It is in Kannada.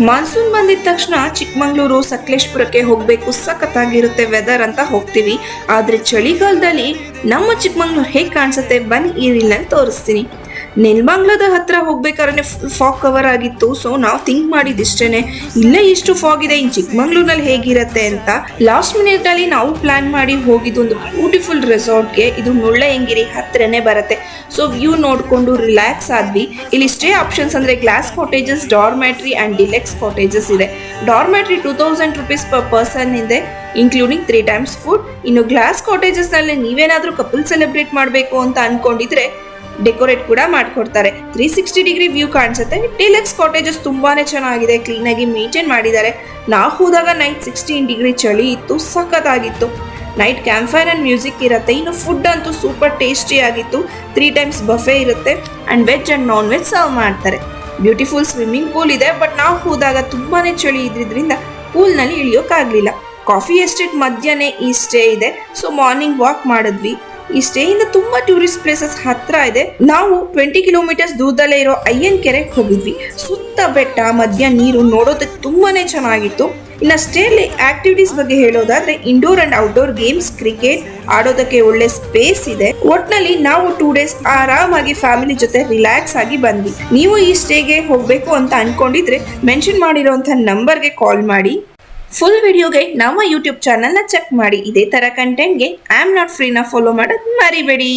ಮಾನ್ಸೂನ್ ಬಂದಿದ ತಕ್ಷಣ ಚಿಕ್ಕಮಂಗ್ಳೂರು ಸಕಲೇಶ್ಪುರಕ್ಕೆ ಹೋಗ್ಬೇಕು, ಸಖತ್ತಾಗಿರುತ್ತೆ ವೆದರ್ ಅಂತ ಹೋಗ್ತೀವಿ. ಆದ್ರೆ ಚಳಿಗಾಲದಲ್ಲಿ ನಮ್ಮ ಚಿಕ್ಕಮಂಗ್ಳೂರು ಹೇಗೆ ಕಾಣಿಸುತ್ತೆ ಬನ್ನಿ ಈ ರೀಲ್ನಲ್ಲಿ ತೋರಿಸ್ತೀನಿ. ನೆಲಮಂಗ್ಲದ ಹತ್ರ ಹೋಗ್ಬೇಕಾದ್ರೆ ಫುಲ್ ಫಾಗ್ ಕವರ್ ಆಗಿತ್ತು. ಸೊ ನಾವು ಥಿಂಕ್ ಮಾಡಿದಿಷ್ಟೇನೆ, ಇಲ್ಲೇ ಇಷ್ಟು ಫಾಗ್ ಇದೆ, ಇನ್ ಚಿಕ್ಕಮಂಗ್ಳೂರ್ನಲ್ಲಿ ಹೇಗಿರುತ್ತೆ ಅಂತ. ಲಾಸ್ಟ್ ಮಿನಿಟ್ ಅಲ್ಲಿ ನಾವು ಪ್ಲಾನ್ ಮಾಡಿ ಹೋಗಿದ್ದು ಒಂದು ಬ್ಯೂಟಿಫುಲ್ ರೆಸಾರ್ಟ್ಗೆ. ಇದು ಮುಳ್ಳಯ್ಯನಗಿರಿ ಹತ್ರನೇ ಬರುತ್ತೆ. ಸೊ ವ್ಯೂ ನೋಡ್ಕೊಂಡು ರಿಲ್ಯಾಕ್ಸ್ ಆದ್ವಿ. ಇಲ್ಲಿ ಸ್ಟೇ ಆಪ್ಷನ್ಸ್ ಅಂದ್ರೆ glass cottages, dormitory and deluxe cottages ಇದೆ. ಡಾರ್ಮ್ಯಾಟ್ರಿ 2000 rupees per person ಇದೆ, ಇನ್ಕ್ಲೂಡಿಂಗ್ 3 times ಫುಡ್. ಇನ್ನು ಗ್ಲಾಸ್ ಕಾಟೇಜಸ್ ನಲ್ಲಿ ನೀವೇನಾದ್ರೂ ಕಪಲ್ ಸೆಲೆಬ್ರೇಟ್ ಮಾಡಬೇಕು ಅಂತ ಅನ್ಕೊಂಡಿದ್ರೆ ಡೆಕೋರೇಟ್ ಕೂಡ ಮಾಡ್ಕೊಡ್ತಾರೆ. 360 ಡಿಗ್ರಿ ವ್ಯೂ ಕಾಣಿಸುತ್ತೆ. ಡಿಲೆಕ್ಸ್ ಕಾಟೇಜಸ್ ತುಂಬಾನೇ ಚೆನ್ನಾಗಿದೆ, ಕ್ಲೀನ್ ಆಗಿ ಮೇಂಟೈನ್ ಮಾಡಿದ್ದಾರೆ. ನಾವು ಹೋದಾಗ ನೈಟ್ 16 ಡಿಗ್ರಿ ಚಳಿ ಇತ್ತು, ಸಖತ್ತಾಗಿತ್ತು. Night campfire and music ಇರುತ್ತೆ. ಇನ್ನು ಫುಡ್ ಅಂತೂ ಸೂಪರ್ ಟೇಸ್ಟಿ ಆಗಿತ್ತು. 3 times ಬಫೆ ಇರುತ್ತೆ and veg and non veg serve ಮಾಡ್ತಾರೆ. ಬ್ಯೂಟಿಫುಲ್ ಸ್ವಿಮ್ಮಿಂಗ್ ಪೂಲ್ ಇದೆ. ಬಟ್ ನಾವು ಹೋದಾಗ ತುಂಬಾನೇ ಚಳಿ ಇದ್ರಿಂದ ಪೂಲ್ ನಲ್ಲಿ ಇಳಿಯೋಕ್ಕಾಗ್ಲಿಲ್ಲ. ಕಾಫಿ ಎಸ್ಟೇಟ್ ಮಧ್ಯಾಹ್ನ ಈ ಸ್ಟೇ ಇದೆ. ಸೊ ಮಾರ್ನಿಂಗ್ ವಾಕ್ ಮಾಡಿದ್ವಿ. ಈ ಸ್ಟೇ ಇಂದ ತುಂಬಾ ಟೂರಿಸ್ಟ್ ಪ್ಲೇಸಸ್ ಹತ್ರ ಇದೆ. ನಾವು 20 kilometers ದೂರದಲ್ಲೇ ಇರೋ ಅಯ್ಯನ್ ಕೆರೆಗೆ ಹೋಗಿದ್ವಿ. ಸುತ್ತ ಬೆಟ್ಟ, ಮಧ್ಯ ನೀರು, ನೋಡೋದಕ್ಕೆ ತುಂಬಾನೇ ಚೆನ್ನಾಗಿತ್ತು. ಇನ್ನು ಸ್ಟೇಲಿ ಆಕ್ಟಿವಿಟೀಸ್ ಬಗ್ಗೆ ಹೇಳೋದಾದ್ರೆ indoor and outdoor games, cricket ಆಡೋದಕ್ಕೆ ಒಳ್ಳೆ ಸ್ಪೇಸ್ ಇದೆ. ಒಟ್ನಲ್ಲಿ ನಾವು 2 days ಆರಾಮಾಗಿ ಫ್ಯಾಮಿಲಿ ಜೊತೆ ರಿಲ್ಯಾಕ್ಸ್ ಆಗಿ ಬಂದ್ವಿ. ನೀವು ಈ ಸ್ಟೇಗೆ ಹೋಗ್ಬೇಕು ಅಂತ ಅನ್ಕೊಂಡಿದ್ರೆ ಮೆನ್ಷನ್ ಮಾಡಿರೋಂಥ ನಂಬರ್ಗೆ ಕಾಲ್ ಮಾಡಿ. ಫುಲ್ ವಿಡಿಯೋಗೆ ನಮ್ಮ ಯೂಟ್ಯೂಬ್ ಚಾನಲ್ನ ಚೆಕ್ ಮಾಡಿ. ಇದೇ ತರ ಕಂಟೆಂಟ್ಗೆ ಐ ಆಮ್ ನಾಟ್ ಫ್ರೀನ ಫಾಲೋ ಮಾಡೋದು ಮರಿಬೇಡಿ.